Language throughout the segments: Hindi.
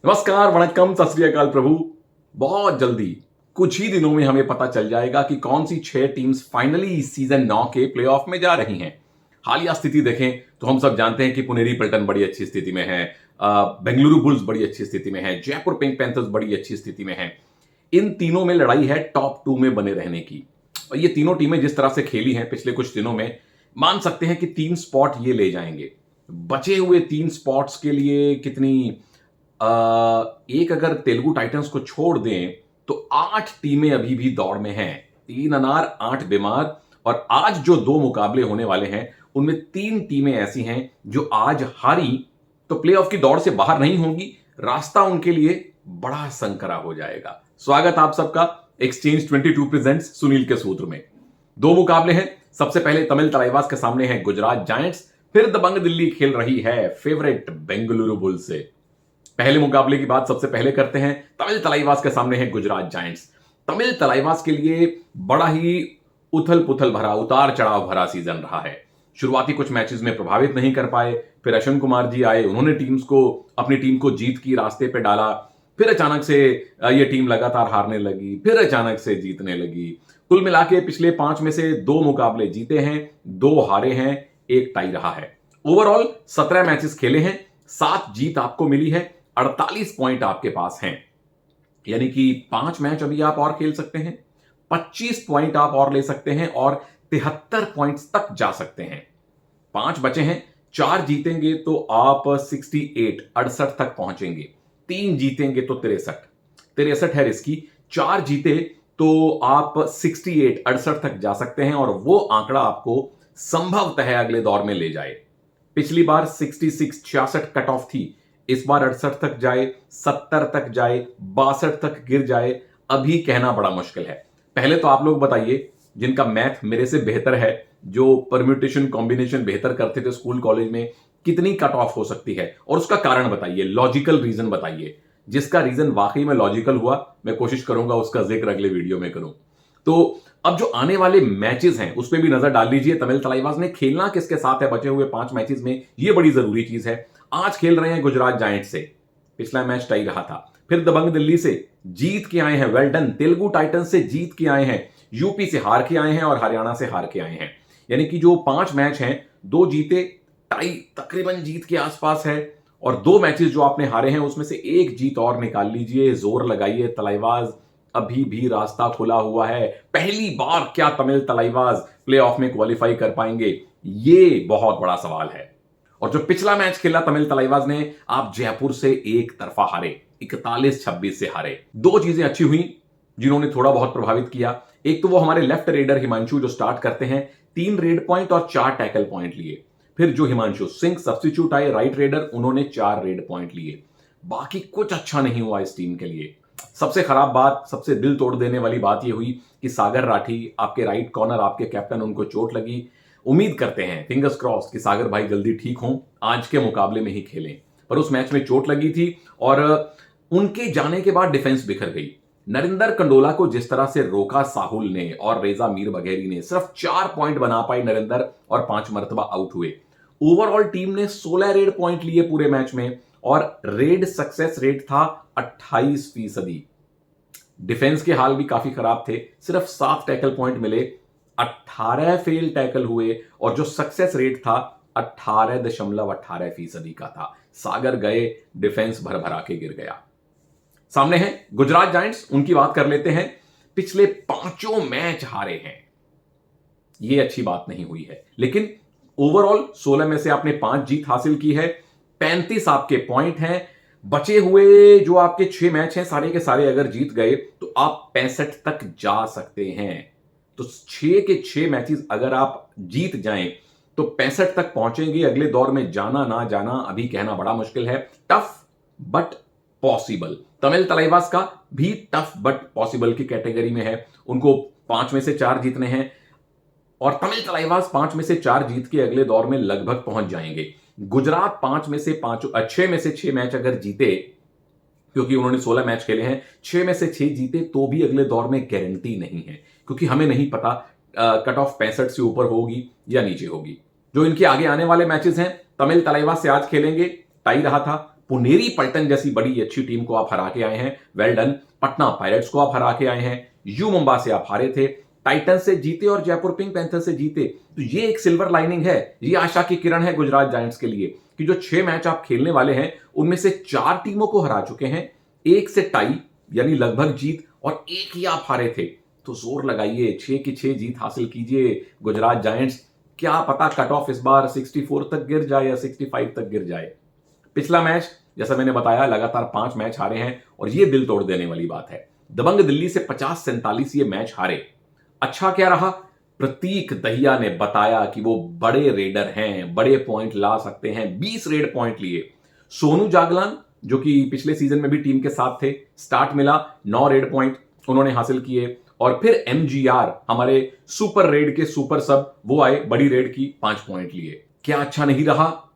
नमस्कार, वणक्कम, सत श्री अकाल प्रभु। बहुत जल्दी कुछ ही दिनों में हमें पता चल जाएगा कि कौन सी 6 टीम्स फाइनली सीजन 9 के प्लेऑफ में जा रही हैं। हालिया स्थिति देखें तो हम सब जानते हैं कि पुनेरी पल्टन बड़ी अच्छी स्थिति में है, बेंगलुरु बुल्स बड़ी अच्छी स्थिति में है, जयपुर पिंक पैंथर्स बड़ी अच्छी स्थिति में है। इन तीनों में लड़ाई है टॉप 2 में बने रहने की। और ये तीनों टीमें जिस तरह से खेली हैं पिछले कुछ दिनों में, मान सकते हैं कि 3 स्पॉट ये ले जाएंगे। बचे हुए 3 स्पॉट्स के लिए कितनी एक अगर तेलुगु टाइटंस को छोड़ दें तो 8 टीमें अभी भी दौड़ में हैं। 3 अनार 8 बीमार। और आज जो 2 मुकाबले होने वाले हैं उनमें 3 टीमें ऐसी हैं जो आज हारी तो प्लेऑफ की दौड़ से बाहर नहीं होंगी, रास्ता उनके लिए बड़ा संकरा हो जाएगा। स्वागत आप सबका एक्सचेंज 22 प्रेजेंट्स सुनील के सूत्र में। 2 मुकाबले हैं। सबसे पहले तमिल तलाइवास के सामने है गुजरात जायंट्स, फिर दबंग दिल्ली खेल रही है फेवरेट बेंगलुरु बुल्स से। पहले मुकाबले की बात सबसे पहले करते हैं। तमिल तलाइवास के सामने है गुजरात जायंट्स। तमिल तलाइवास के लिए बड़ा ही उथल पुथल भरा, उतार चढ़ाव भरा सीजन रहा है। शुरुआती कुछ मैचेस में प्रभावित नहीं कर पाए, फिर अश्विन कुमार जी आए, उन्होंने अपनी टीम को जीत की रास्ते पे डाला। फिर अचानक से ये टीम लगातार हारने लगी, फिर अचानक से जीतने लगी। कुल मिला के पिछले 5 में से 2 मुकाबले जीते हैं, 2 हारे हैं, 1 टाई रहा है। ओवरऑल 17 मैचेस खेले हैं, 7 जीत आपको मिली है, 48 पॉइंट आपके पास हैं। यानी कि 5 मैच अभी आप और खेल सकते हैं, 25 पॉइंट आप और ले सकते हैं और 73 पॉइंट्स तक जा सकते हैं। 5 बचे हैं, 4 जीतेंगे तो आप 68 तक पहुंचेंगे, 3 जीतेंगे तो 63 है रिस्की। 4 जीते तो आप 68 तक जा सकते हैं और वो आंकड़ा आपको संभवतः अगले दौर में ले जाए। पिछली बार 66 कट ऑफ थी, इस बार 68 तक जाए, 70 तक जाए, 62 तक गिर जाए, अभी कहना बड़ा मुश्किल है। पहले तो आप लोग बताइए, जिनका मैथ मेरे से बेहतर है, जो परम्यूटेशन कॉम्बिनेशन बेहतर करते थे स्कूल कॉलेज में, कितनी कट ऑफ हो सकती है और उसका कारण बताइए, लॉजिकल रीजन बताइए। जिसका रीजन वाकई में लॉजिकल हुआ, मैं कोशिश करूंगा उसका जिक्र अगले वीडियो में करूं। तो अब जो आने वाले मैचेस हैं उस पर भी नजर डाल लीजिए। तमिल तलाइवास ने खेलना किसके साथ है बचे हुए 5 मैचेस में, यह बड़ी जरूरी चीज है। आज खेल रहे हैं गुजरात जायंट्स से, पिछला मैच टाई रहा था। फिर दबंग दिल्ली से जीत के आए हैं, वेल डन। तेलुगु टाइटंस से जीत के आए हैं, यूपी से हार के आए हैं और हरियाणा से हार के आए हैं। यानी कि जो 5 मैच हैं, 2 जीते, टाई तकरीबन जीत के आसपास है और 2 मैचेस जो आपने हारे हैं उसमें से 1 जीत और निकाल लीजिए। जोर लगाइए, तलाइवास अभी भी रास्ता खुला हुआ है। पहली बार क्या तमिल तलाइवास प्लेऑफ में क्वालिफाई कर पाएंगे, ये बहुत बड़ा सवाल है। और जो पिछला मैच खेला तमिल तलाइवास ने, आप जयपुर से एक तरफा हारे, 41-26 से हारे। 2 चीजें अच्छी हुई जिन्होंने थोड़ा बहुत प्रभावित किया। एक तो वो हमारे लेफ्ट रेडर हिमांशु जो स्टार्ट करते हैं, 3 रेड पॉइंट और 4 टैकल पॉइंट लिए। फिर जो हिमांशु सिंह सब्स्टिट्यूट आए राइट रेडर, उन्होंने 4 रेड पॉइंट लिए। बाकी कुछ अच्छा नहीं हुआ इस टीम के लिए। सबसे खराब बात, सबसे दिल तोड़ देने वाली बात यह हुई कि सागर राठी, आपके राइट कॉर्नर, आपके कैप्टन, उनको चोट लगी। उम्मीद करते हैं, फिंगर्स क्रॉस, कि सागर भाई जल्दी ठीक हों, आज के मुकाबले में ही खेलें। पर उस मैच में चोट लगी थी और उनके जाने के बाद डिफेंस बिखर गई। नरिंदर कंडोला को जिस तरह से रोका साहुल ने और रेजा मीर बघेरी ने, सिर्फ 4 पॉइंट बना पाए नरिंदर और 5 मरतबा आउट हुए। ओवरऑल टीम ने 16 रेड पॉइंट लिए पूरे मैच में और रेड सक्सेस रेट था 28%। डिफेंस के हाल भी काफी खराब थे, सिर्फ 7 टैकल पॉइंट मिले, 18 फेल टैकल हुए और जो सक्सेस रेट था 18.18% का था। सागर गए, डिफेंस भर भरा के गिर गया। सामने है गुजरात जायंट्स, उनकी बात कर लेते हैं। पिछले 5 मैच हारे हैं, यह अच्छी बात नहीं हुई है, लेकिन ओवरऑल 16 में से आपने 5 जीत हासिल की है, 35 आपके पॉइंट हैं। बचे हुए जो आपके 6 मैच हैं, सारे के सारे अगर जीत गए तो आप 65 तक जा सकते हैं। तो 6 के 6 मैचेस अगर आप जीत जाएं तो 65 तक पहुंचेंगे। अगले दौर में जाना ना जाना अभी कहना बड़ा मुश्किल है। Tough but possible. Tamil Thalaivas का भी टफ बट पॉसिबल की कैटेगरी में है। उनको 5 में से 4 जीतने हैं और तमिल तलाइवास 5 में से 4 जीत के अगले दौर में लगभग पहुंच जाएंगे। गुजरात 6 में से 6 मैच अगर जीते, क्योंकि उन्होंने 16 मैच खेले हैं, 6 में से 6 जीते तो भी अगले दौर में गारंटी नहीं है, क्योंकि हमें नहीं पता कट ऑफ 65 से ऊपर होगी या नीचे होगी। जो इनके आगे आने वाले मैचेस हैं, तमिल तलाइवास से आज खेलेंगे, टाई रहा था, पुनेरी पल्टन जैसी बड़ी अच्छी टीम को आप हरा के आए हैं, वेल डन। पटना पायरेट्स को आप हरा के आए हैं, यू मुंबा से आप हारे थे, टाइटन से जीते और जयपुर पिंक पैंथर से जीते। तो ये एक सिल्वर लाइनिंग है, ये आशा की किरण है गुजरात जायंट्स के लिए कि जो 6 मैच आप खेलने वाले हैं उनमें से 4 टीमों को हरा चुके हैं, एक से टाई यानी लगभग जीत, और एक ही आप हारे थे। तो जोर लगाइए, 6 की 6 जीत हासिल कीजिए गुजरात जायंट्स। क्या पता कट ऑफ इस बार 64 तक गिर जाए या 65 तक गिर जाए। पिछला मैच जैसा मैंने बताया लगातार 5 मैच हारे हैं और यह दिल तोड़ देने वाली बात है। दबंग दिल्ली से 50-47 ये मैच हारे। अच्छा क्या रहा, प्रतीक दहिया ने बताया कि वो बड़े रेडर हैं, बड़े पॉइंट ला सकते हैं। 20 रेड पॉइंट लिए। सोनू जागलान जो कि पिछले सीजन में भी टीम के साथ थे, स्टार्ट मिला, 9 रेड पॉइंट उन्होंने हासिल किए। और फिर एमजीआर हमारे सुपर रेड के सुपर सब वो आए, बड़ी रेड की, 5 पॉइंट लिए। क्या अच्छा नहीं रहा,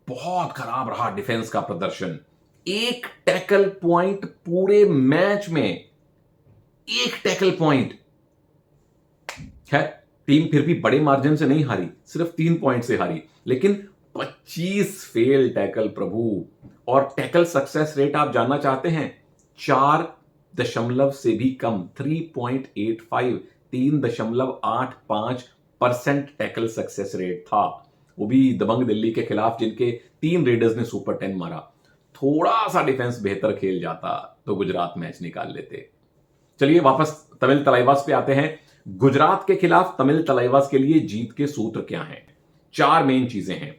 बहुत खराब रहा डिफेंस का प्रदर्शन। 1 टैकल पॉइंट पूरे मैच में, 1 टैकल पॉइंट है। टीम फिर भी बड़े मार्जिन से नहीं हारी, सिर्फ 3 पॉइंट से हारी, लेकिन 25 फेल टैकल प्रभु। और टैकल सक्सेस रेट आप जानना चाहते हैं, 4 से भी कम, 3.85, 3.85% टैकल सक्सेस रेट था, वो भी दबंग दिल्ली के खिलाफ जिनके 3 रेडर्स ने सुपर 10 मारा। थोड़ा सा डिफेंस बेहतर खेल जाता तो गुजरात मैच निकाल लेते। चलिए वापस तमिल तलाइवास पे आते हैं। गुजरात के खिलाफ तमिल तलाइवास के लिए जीत के सूत्र क्या हैं? 4 मेन चीजें हैं।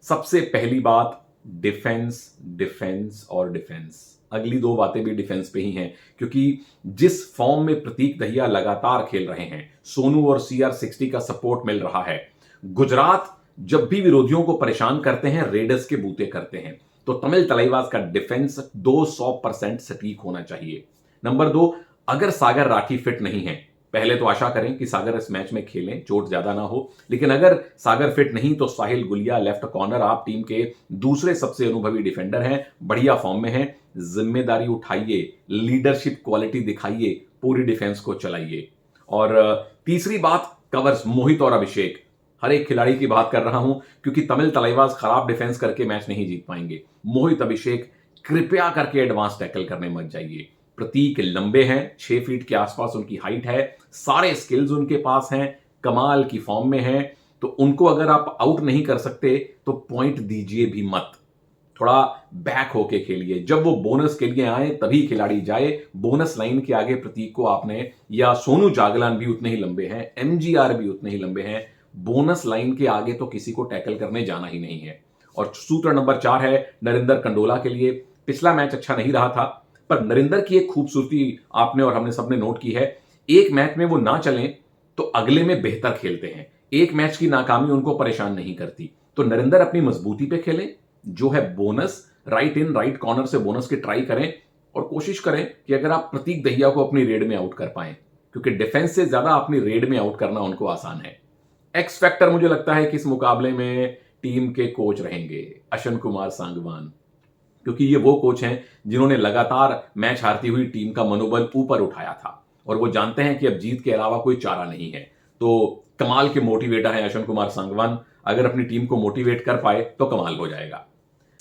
सबसे पहली बात, डिफेंस, डिफेंस और डिफेंस। अगली 2 बातें भी डिफेंस पे ही हैं, क्योंकि जिस फॉर्म में प्रतीक दहिया लगातार खेल रहे हैं, सोनू और CR60 का सपोर्ट मिल रहा है, गुजरात जब भी विरोधियों को परेशान करते हैं रेडर्स के बूते करते हैं। तो तमिल तलाइवास का डिफेंस 200% सटीक होना चाहिए। नंबर 2, अगर सागर राठी फिट नहीं है, पहले तो आशा करें कि सागर इस मैच में खेलें, चोट ज्यादा ना हो, लेकिन अगर सागर फिट नहीं तो साहिल गुलिया लेफ्ट कॉर्नर, आप टीम के दूसरे सबसे अनुभवी डिफेंडर हैं, बढ़िया फॉर्म में हैं, जिम्मेदारी उठाइए, लीडरशिप क्वालिटी दिखाइए, पूरी डिफेंस को चलाइए। और तीसरी बात, कवर्स, मोहित और अभिषेक। हर एक खिलाड़ी की बात कर रहा हूं क्योंकि तमिल तलाइवास खराब डिफेंस करके मैच नहीं जीत पाएंगे। मोहित, अभिषेक, कृपया करके एडवांस टैकल करने मत जाइए। प्रतीक लंबे हैं, 6 फीट के आसपास उनकी हाइट है, सारे स्किल्स उनके पास हैं, कमाल की फॉर्म में हैं, तो उनको अगर आप आउट नहीं कर सकते तो पॉइंट दीजिए भी मत। थोड़ा बैक होके खेलिए, जब वो बोनस के लिए आए तभी खिलाड़ी जाए। बोनस लाइन के आगे प्रतीक को आपने, या सोनू जागलान भी उतने ही लंबे हैं, एमजीआर भी उतने ही लंबे हैं, बोनस लाइन के आगे तो किसी को टैकल करने जाना ही नहीं है। और सूत्र नंबर 4 है नरिंदर कंडोला के लिए। पिछला मैच अच्छा नहीं रहा था, पर नरिंदर की एक खूबसूरती आपने और हमने सबने नोट की है, एक मैच में वो ना चलें तो अगले में बेहतर खेलते हैं। एक मैच की नाकामी उनको परेशान नहीं करती। तो नरिंदर अपनी मजबूती पे खेलें, जो है bonus, right in right corner से बोनस की ट्राई करें, और कोशिश करें कि अगर आप प्रतीक दहिया को अपनी रेड में आउट कर पाएं, क्योंकि डिफेंस से ज्यादा अपनी रेड में आउट करना उनको आसान है। एक्स फैक्टर मुझे लगता है कि इस मुकाबले में टीम के कोच रहेंगे अश्विन कुमार सांगवान, क्योंकि ये वो कोच हैं जिन्होंने लगातार मैच हारती हुई टीम का मनोबल ऊपर उठाया था, और वो जानते हैं कि अब जीत के अलावा कोई चारा नहीं है। तो कमाल के मोटिवेटर हैं अश्विन कुमार सांगवान, अगर अपनी टीम को मोटिवेट कर पाए तो कमाल हो जाएगा।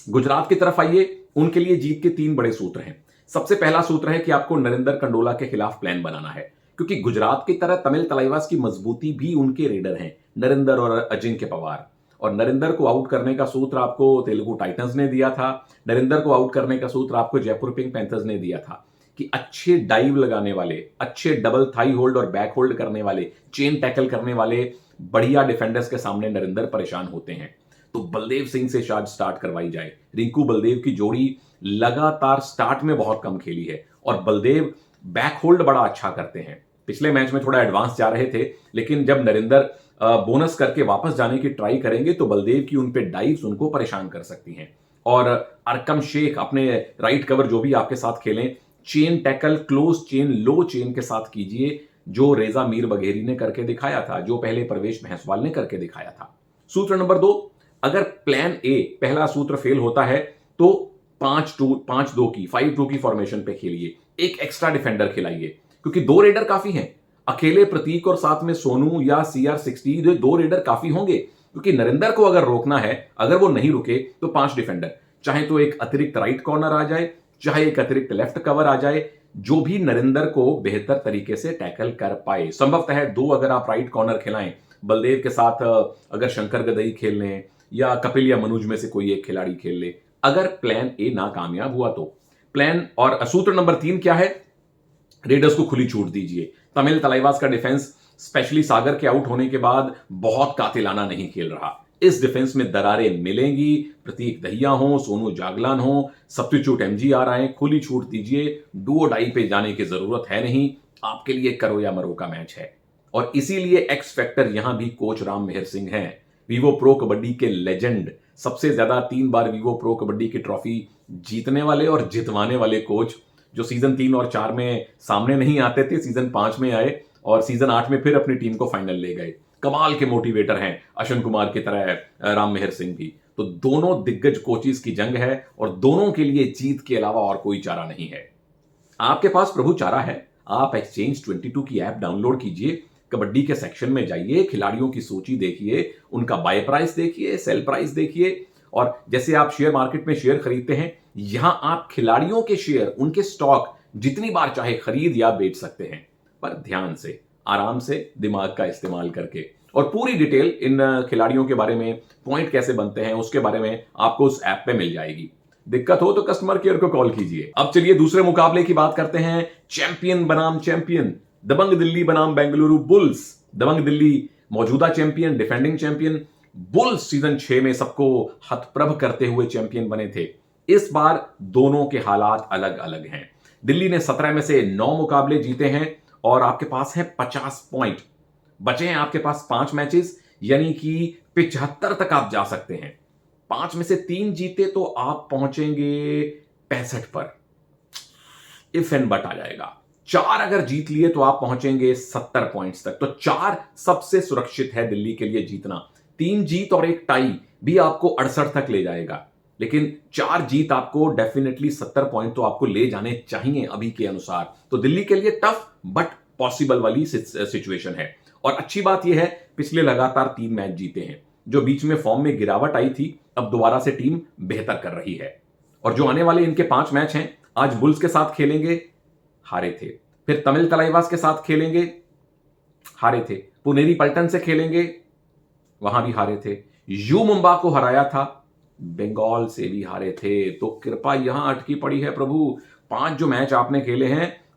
गुजरात की तरफ आइए, उनके लिए जीत के 3 बड़े सूत्र हैं। सबसे पहला सूत्र है कि आपको नरिंदर कंडोला के खिलाफ प्लान बनाना है, क्योंकि गुजरात की तरह तमिल तलाइवास की मजबूती भी उनके रेडर हैं, नरिंदर और अजिंक्य पवार। और नरिंदर को आउट करने का सूत्र आपको तेलुगु टाइटंस ने दिया था, नरिंदर को आउट करने का सूत्र आपको जयपुर पिंक पैंथर्स ने दिया था, कि अच्छे डाइव लगाने वाले, अच्छे डबल थाई होल्ड और बैक होल्ड करने वाले, चेन टैकल करने वाले बढ़िया डिफेंडर्स के सामने नरिंदर परेशान होते हैं। तो बलदेव सिंह से शायद स्टार्ट करवाई जाए। रिंकू बलदेव की जोड़ी लगातार स्टार्ट में बहुत कम खेली है, और बलदेव बैक होल्ड बड़ा अच्छा करते हैं। पिछले मैच में थोड़ा एडवांस जा रहे थे, लेकिन जब नरिंदर बोनस करके वापस जाने की ट्राई करेंगे तो बलदेव की उन पे डाइव्स उनको परेशान कर सकती हैं। और अरकम शेख अपने राइट कवर जो भी आपके साथ खेलें, चेन टैकल, क्लोज चेन, लो चेन के साथ कीजिए, जो रेजा मीर बघेरी ने करके दिखाया था, जो पहले प्रवेश भैंसवाल ने करके दिखाया था। सूत्र नंबर 2, अगर प्लान ए पहला सूत्र फेल होता है तो 5-2 की 5-2 की फॉर्मेशन पे खेलिए, एक एक्स्ट्रा डिफेंडर खिलाइए, क्योंकि 2 रेडर काफी हैं। अकेले प्रतीक और साथ में सोनू या CR60, 2 रेडर काफी होंगे, क्योंकि नरिंदर को अगर रोकना है, अगर वो नहीं रुके तो 5 डिफेंडर। चाहे तो एक अतिरिक्त राइट कॉर्नर आ जाए, चाहे एक अतिरिक्त लेफ्ट कवर आ जाए, जो भी नरेंद्र को बेहतर तरीके से टैकल कर पाए। संभवतः दो अगर आप राइट कॉर्नर खिलाएं, बलदेव के साथ अगर शंकर गदई खेल लें या कपिल या मनुज में से कोई एक खिलाड़ी खेल ले, अगर प्लान ए नाकामयाब हुआ तो प्लान और सूत्र नंबर 3 क्या है? रेडर्स को खुली छूट दीजिए। तमिल तलाईवास का डिफेंस स्पेशली सागर के आउट होने के बाद बहुत कातिलाना नहीं खेल रहा। इस डिफेंस में दरारें मिलेंगी। प्रतीक दहिया हो, सोनू जागलान हो, सब्स्टिट्यूट एमजीआर आए, खुली छूट दीजिए। डू और डाई पे जाने की जरूरत है नहीं। आपके लिए करो या मरो का मैच है और इसीलिए एक्स फैक्टर यहां भी कोच राम मेहर सिंह हैं, वीवो प्रो कबड्डी के लेजेंड, सबसे ज्यादा 3 बार वीवो प्रो कबड्डी की ट्रॉफी जीतने वाले और जितवाने वाले कोच, जो सीजन 3 और 4 में सामने नहीं आते थे, सीजन 5 में आए और सीजन 8 में फिर अपनी टीम को फाइनल ले गए। कमाल के मोटिवेटर हैं अश्विन कुमार की तरह राम मेहर सिंह भी। तो दोनों दिग्गज कोचिज की जंग है और दोनों के लिए जीत के अलावा और कोई चारा नहीं है। आपके पास प्रभु चारा है। आप एक्सचेंज 22 की ऐप डाउनलोड कीजिए, कबड्डी के सेक्शन में जाइए, खिलाड़ियों की सूची देखिए, उनका बाय प्राइस देखिए, सेल प्राइस देखिए, और जैसे आप शेयर मार्केट में शेयर खरीदते हैं, यहां आप खिलाड़ियों के शेयर, उनके स्टॉक जितनी बार चाहे खरीद या बेच सकते हैं, पर ध्यान से, आराम से, दिमाग का इस्तेमाल करके। और पूरी डिटेल इन खिलाड़ियों के बारे में, पॉइंट कैसे बनते हैं उसके बारे में आपको उस ऐप पे मिल जाएगी। दिक्कत हो तो कस्टमर केयर को कॉल कीजिए। अब चलिए दूसरे मुकाबले की बात करते हैं। चैंपियन बनाम चैंपियन, दबंग दिल्ली बनाम बेंगलुरु बुल्स। दबंग दिल्ली मौजूदा champion, defending champion. Bulls season 6 में सबको हतप्रभ करते हुए चैंपियन बने थे। इस बार दोनों के हालात अलग अलग हैं। दिल्ली ने 17 में से 9 मुकाबले जीते हैं और आपके पास है 50 पॉइंट। बचे हैं आपके पास 5 मैचेस, यानी कि 75 तक आप जा सकते हैं। 5 में से 3 जीते तो आप पहुंचेंगे 65 पर, इफ एंड बट आ जाएगा। 4 अगर जीत लिए तो आप पहुंचेंगे 70 पॉइंट्स तक। तो 4 सबसे सुरक्षित है दिल्ली के लिए जीतना। 3 जीत और एक टाई भी आपको 68 तक ले जाएगा, लेकिन 4 जीत आपको डेफिनेटली 70 पॉइंट तो आपको ले जाने चाहिए अभी के अनुसार। तो दिल्ली के लिए टफ बट पॉसिबल वाली सिचुएशन है। और अच्छी बात यह है, पिछले लगातार 3 मैच जीते हैं। जो बीच में फॉर्म में गिरावट आई थी, अब दोबारा से टीम बेहतर कर रही है। और जो आने वाले इनके 5 मैच हैं, आज बुल्स के साथ खेलेंगे, हारे थे। फिर तमिल तलाईवास के साथ खेलेंगे, हारे थे। पुनेरी पल्टन से खेलेंगे, वहां भी हारे थे। यू मुंबा को हराया था, बंगाल से भी हारे थे। तो कृपा यहां अटकी पड़ी है प्रभु। 5 जो मैच आपने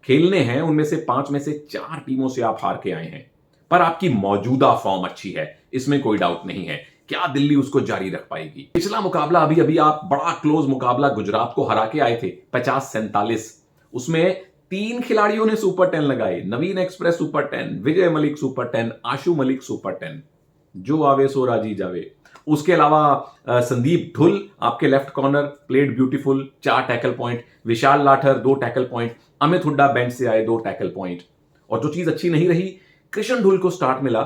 खेलने हैं, उनमें से 5 में से 4 टीमों से आप हार के आए हैं। पर आपकी मौजूदा फॉर्म अच्छी है, इसमें कोई डाउट नहीं है। क्या दिल्ली उसको जारी रख पाएगी? पिछला मुकाबला अभी आप बड़ा क्लोज मुकाबला गुजरात को हरा के आए थे 50-47। उसमें 3 खिलाड़ियों ने सुपर 10 लगाए। नवीन एक्सप्रेस सुपर 10, विजय मलिक सुपर 10, आशु मलिक सुपर 10। जो आवे सो राजी जावे। उसके अलावा संदीप ढुल आपके left corner played beautiful, 4 tackle point. Vishal Lather 2 tackle point. Amit Hooda bench से आए, 2 टैकल पॉइंट। और जो चीज अच्छी नहीं रही, कृष्ण ढुल को स्टार्ट मिला,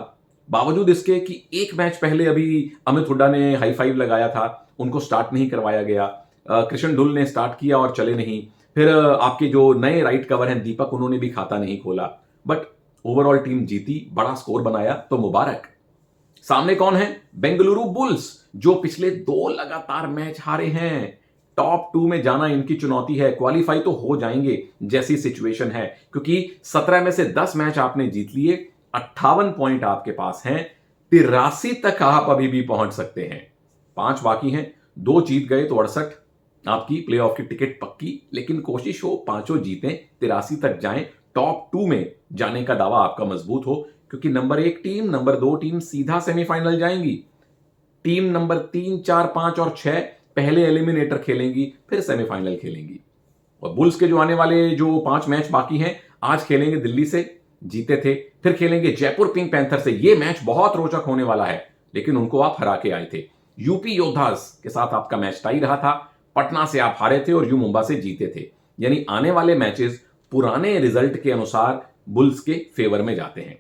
बावजूद इसके कि एक मैच पहले अभी अमित हुड्डा ने हाई फाइव लगाया था, उनको स्टार्ट नहीं करवाया गया। कृष्ण ढुल ने स्टार्ट किया और चले नहीं। फिर आपके जो नए राइट कवर हैं दीपक, उन्होंने भी खाता नहीं खोला। बट ओवरऑल टीम जीती, बड़ा स्कोर बनाया, तो मुबारक। सामने कौन है? बेंगलुरु बुल्स, जो पिछले 2 लगातार मैच हारे हैं। टॉप 2 में जाना इनकी चुनौती है। क्वालिफाई तो हो जाएंगे जैसी सिचुएशन है, क्योंकि 17 में से 10 मैच आपने जीत लिए, 58 पॉइंट आपके पास हैं, 83 तक आप अभी भी पहुंच सकते हैं। 5 बाकी हैं, 2 जीत गए तो 68, आपकी प्लेऑफ की टिकट पक्की। लेकिन कोशिश हो 5 जीतें, 83 तक जाएं, टॉप 2 में जाने का दावा आपका मजबूत हो, क्योंकि नंबर 1 टीम, नंबर 2 टीम सीधा सेमीफाइनल जाएंगी। टीम नंबर 3, 4, 5 और 6 पहले एलिमिनेटर खेलेंगी, फिर सेमीफाइनल खेलेंगी। और बुल्स के जो आने वाले जो 5 मैच बाकी हैं, आज खेलेंगे दिल्ली से, जीते थे। फिर खेलेंगे जयपुर पिंक पैंथर से। यह मैच बहुत रोचक होने वाला है, लेकिन उनको आप हरा के आए थे। यूपी योद्धास के साथ आपका मैच टाई रहा था। पटना से आप हारे थे और यू मुंबा से जीते थे। यानी आने वाले मैचेस पुराने रिजल्ट के अनुसार बुल्स के फेवर में जाते हैं।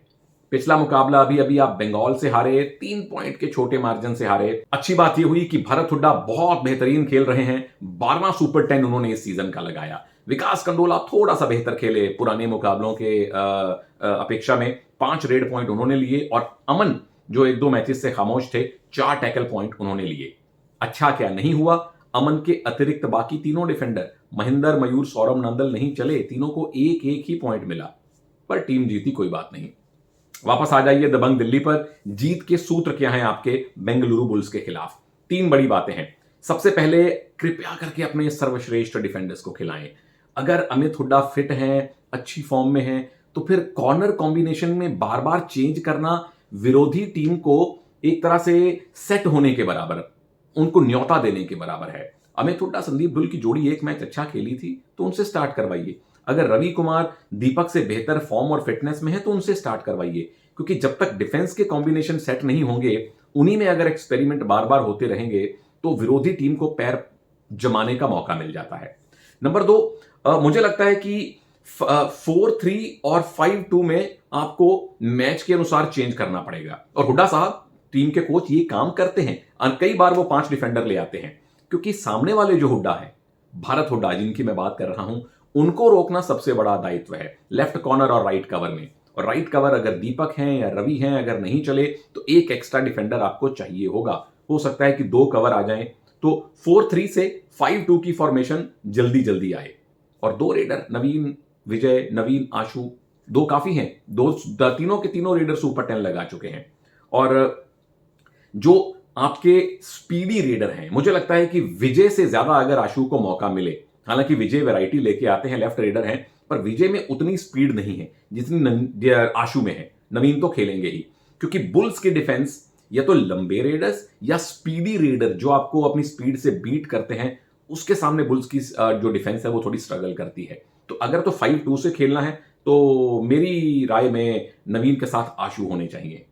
पिछला मुकाबला अभी आप बंगाल से हारे, 3 पॉइंट के छोटे मार्जिन से हारे। अच्छी बात यह हुई कि भरत हुड्डा बहुत बेहतरीन खेल रहे हैं। 12वां सुपर 10 उन्होंने इस सीजन का लगाया। विकास कंडोला थोड़ा सा बेहतर खेले पुराने मुकाबलों के अपेक्षा में, 5 रेड पॉइंट उन्होंने लिए। और अमन जो 1-2 मैचेस से खामोश थे, 4 टैकल पॉइंट उन्होंने लिए। अच्छा क्या नहीं हुआ, अमन के अतिरिक्त बाकी तीनों डिफेंडर महेंद्र, मयूर, सौरभ, नंदल नहीं चले, तीनों को एक एक ही पॉइंट मिला, पर टीम जीती, कोई बात नहीं। वापस आ जाइए दबंग दिल्ली पर। जीत के सूत्र क्या हैं आपके बेंगलुरु बुल्स के खिलाफ? तीन बड़ी बातें हैं। सबसे पहले, कृपया करके अपने सर्वश्रेष्ठ डिफेंडर्स को खिलाएं। अगर अमित हुड्डा फिट हैं, अच्छी फॉर्म में हैं, तो फिर कॉर्नर कॉम्बिनेशन में बार बार चेंज करना विरोधी टीम को एक तरह से सेट होने के बराबर, उनको न्योता देने के बराबर है। अमित हुड्डा संदीप ढुल की जोड़ी एक मैच अच्छा खेली थी तो उनसे स्टार्ट करवाइए। अगर रवि कुमार दीपक से बेहतर फॉर्म और फिटनेस में है तो उनसे स्टार्ट करवाइए, क्योंकि जब तक डिफेंस के कॉम्बिनेशन सेट नहीं होंगे, उन्हीं में अगर एक्सपेरिमेंट बार बार होते रहेंगे तो विरोधी टीम को पैर जमाने का मौका मिल जाता है। नंबर 2, मुझे लगता है कि 4-3 और 5-2 में आपको मैच के अनुसार चेंज करना पड़ेगा, और हुड्डा साहब टीम के कोच ये काम करते हैं। कई बार वो 5 डिफेंडर ले आते हैं, क्योंकि सामने वाले जो हुड्डा है, भारत हुड्डा जिनकी मैं बात कर रहा हूं, उनको रोकना सबसे बड़ा दायित्व है लेफ्ट कॉर्नर और राइट कवर में। और राइट कवर अगर दीपक हैं या रवि हैं, अगर नहीं चले तो एक एक्स्ट्रा डिफेंडर आपको चाहिए होगा। हो सकता है कि 2 कवर आ जाएं, तो 4-3 से 5-2 की फॉर्मेशन जल्दी जल्दी आए। और 2 रेडर, नवीन विजय, नवीन आशु, 2 काफी हैं। तीनों के तीनों रेडर सुपर 10 लगा चुके हैं। और जो आपके स्पीडी रेडर हैं, मुझे लगता है कि विजय से ज्यादा अगर आशु को मौका मिले, हालांकि विजय वैरायटी लेके आते हैं, लेफ्ट रेडर हैं, पर विजय में उतनी स्पीड नहीं है जितनी आशु में है। नवीन तो खेलेंगे ही, क्योंकि बुल्स की डिफेंस या तो लंबे रेडर्स या स्पीडी रेडर जो आपको अपनी स्पीड से बीट करते हैं, उसके सामने बुल्स की जो डिफेंस है वो थोड़ी स्ट्रगल करती है। तो अगर तो 5-2 से खेलना है तो मेरी राय में नवीन के साथ आशु होने चाहिए।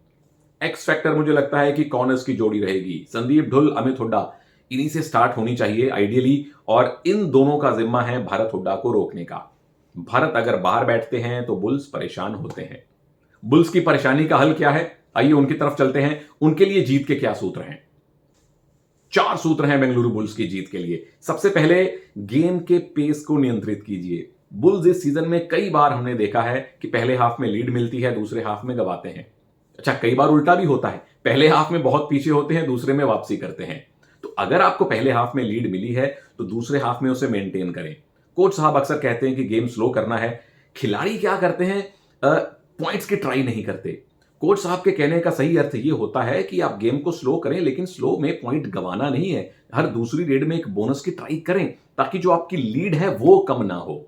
एक्स फैक्टर मुझे लगता है कि कॉर्नर्स की जोड़ी रहेगी, संदीप ढुल, अमित हुड्डा, इन्हीं से स्टार्ट होनी चाहिए आइडियली, और इन दोनों का जिम्मा है भारत हुड्डा को रोकने का। भारत अगर बाहर बैठते हैं तो बुल्स परेशान होते हैं। बुल्स की परेशानी का हल क्या है, आइए उनकी तरफ चलते हैं। उनके लिए जीत के क्या सूत्र हैं? 4 सूत्र हैं बेंगलुरु बुल्स की जीत के लिए। सबसे पहले, गेम के पेस को नियंत्रित कीजिए। बुल्स इस सीजन में कई बार हमने देखा है कि पहले हाफ में लीड मिलती है, दूसरे हाफ में गवाते हैं। अच्छा, कई बार उल्टा भी होता है, पहले हाफ में बहुत पीछे होते हैं, दूसरे में वापसी करते हैं। तो अगर आपको पहले हाफ में लीड मिली है तो दूसरे हाफ में उसे मेंटेन करें। कोच साहब अक्सर कहते हैं कि गेम स्लो करना है, खिलाड़ी क्या करते हैं, पॉइंट्स की ट्राई नहीं करते। कोच साहब के कहने का सही अर्थ ये होता है कि आप गेम को स्लो करें, लेकिन स्लो में पॉइंट गंवाना नहीं है। हर दूसरी रेड में एक बोनस की ट्राई करें, ताकि जो आपकी लीड है वो कम ना हो।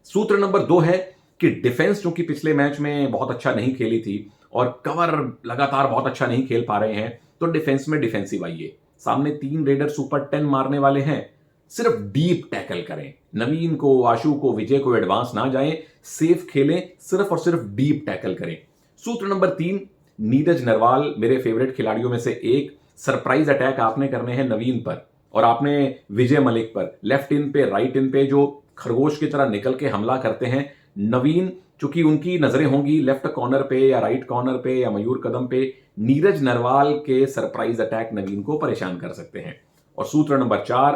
सूत्र नंबर 2 है कि डिफेंस, चूंकि पिछले मैच में बहुत अच्छा नहीं खेली थी और कवर लगातार बहुत अच्छा नहीं खेल पा रहे हैं, तो डिफेंस में डिफेंसिव आइए। सामने 3 रेडर सुपर 10 मारने वाले हैं, सिर्फ डीप टैकल करें। नवीन को, आशु को, विजय को एडवांस ना जाएं, सेफ खेलें, सिर्फ और सिर्फ डीप टैकल करें। सूत्र नंबर 3, नीरज नरवाल मेरे फेवरेट खिलाड़ियों में से एक। सरप्राइज अटैक आपने करने हैं नवीन पर, और आपने विजय मलिक पर, लेफ्ट इन पे, राइट इन पे जो खरगोश की तरह निकल के हमला करते हैं। नवीन, चूंकि उनकी नजरें होंगी लेफ्ट कॉर्नर पे या राइट कॉर्नर पे या मयूर कदम पे, नीरज नरवाल के सरप्राइज अटैक नवीन को परेशान कर सकते हैं। और सूत्र नंबर 4,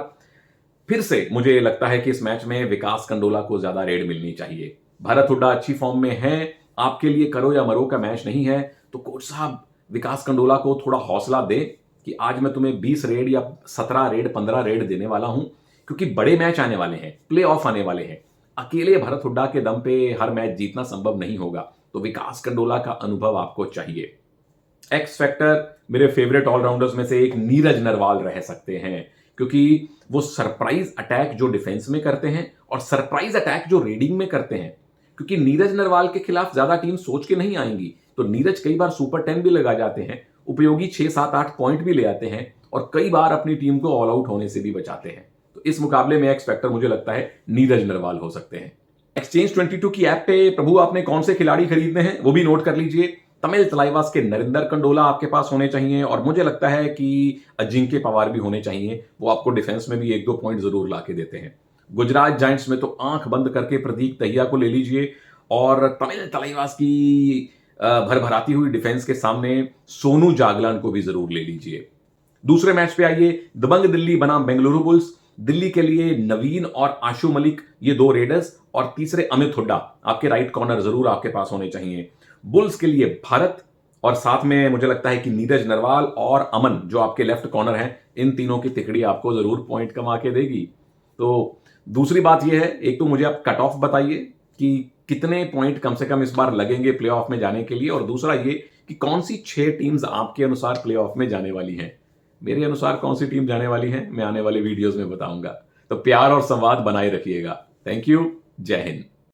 फिर से मुझे लगता है कि इस मैच में विकास कंडोला को ज्यादा रेड मिलनी चाहिए। भारत हुड्डा अच्छी फॉर्म में है, आपके लिए करो या मरो का मैच नहीं है, तो कोच साहब विकास कंडोला को थोड़ा हौसला दे कि आज मैं तुम्हें 20 रेड या 17 रेड, 15 रेड देने वाला हूं, क्योंकि बड़े मैच आने वाले हैं, प्ले ऑफ आने वाले हैं। अकेले भारत हुड्डा के दम पे हर मैच जीतना संभव नहीं होगा, तो विकास कंडोला का अनुभव आपको चाहिए। एक्स फैक्टर मेरे फेवरेट ऑलराउंडर्स में से एक नीरज नरवाल रह सकते हैं, क्योंकि वो सरप्राइज अटैक जो डिफेंस में करते हैं और सरप्राइज अटैक जो रेडिंग में करते हैं, क्योंकि नीरज नरवाल के खिलाफ ज्यादा टीम सोच के नहीं आएंगी, तो नीरज कई बार सुपर 10 भी लगा जाते हैं, उपयोगी 6, 7, 8 पॉइंट भी ले आते हैं, और कई बार अपनी टीम को ऑल आउट होने से भी बचाते हैं। तो इस मुकाबले में एक्स फैक्टर मुझे लगता है नीरज नरवाल हो सकते हैं। एक्सचेंज 22 की ऐप पे प्रभु आपने कौन से खिलाड़ी खरीदने हैं वो भी नोट कर लीजिए। तमिल तलाइवास के नरिंदर कंडोला आपके पास होने चाहिए, और मुझे लगता है कि अजिंक्य पवार भी होने चाहिए, वो आपको डिफेंस में भी 1-2 पॉइंट जरूर ला के देते हैं। गुजरात जायंट्स में तो आंख बंद करके प्रदीप तहिया को ले लीजिए, और तमिल तलाइवास की भरभराती हुई डिफेंस के सामने सोनू जागलान को भी जरूर ले लीजिए। दूसरे मैच पे आइए, दबंग दिल्ली बनाम बेंगलुरु बुल्स। दिल्ली के लिए नवीन और आशु मलिक, ये 2 रेडर्स, और तीसरे अमित हुड्डा आपके राइट कॉर्नर जरूर आपके पास होने चाहिए। बुल्स के लिए भारत और साथ में मुझे लगता है कि नीरज नरवाल और अमन जो आपके लेफ्ट कॉर्नर हैं, इन तीनों की तिकड़ी आपको जरूर पॉइंट कमा के देगी। तो दूसरी बात यह है, एक तो मुझे आप कट ऑफ बताइए कि कितने पॉइंट कम से कम इस बार लगेंगे प्लेऑफ में जाने के लिए, और दूसरा ये कि कौन सी 6 टीम्स आपके अनुसार प्लेऑफ में जाने वाली हैं। मेरे अनुसार कौन सी टीम जाने वाली है मैं आने वाले वीडियोस में बताऊंगा। तो प्यार और संवाद बनाए रखिएगा। Thank you. जय हिंद।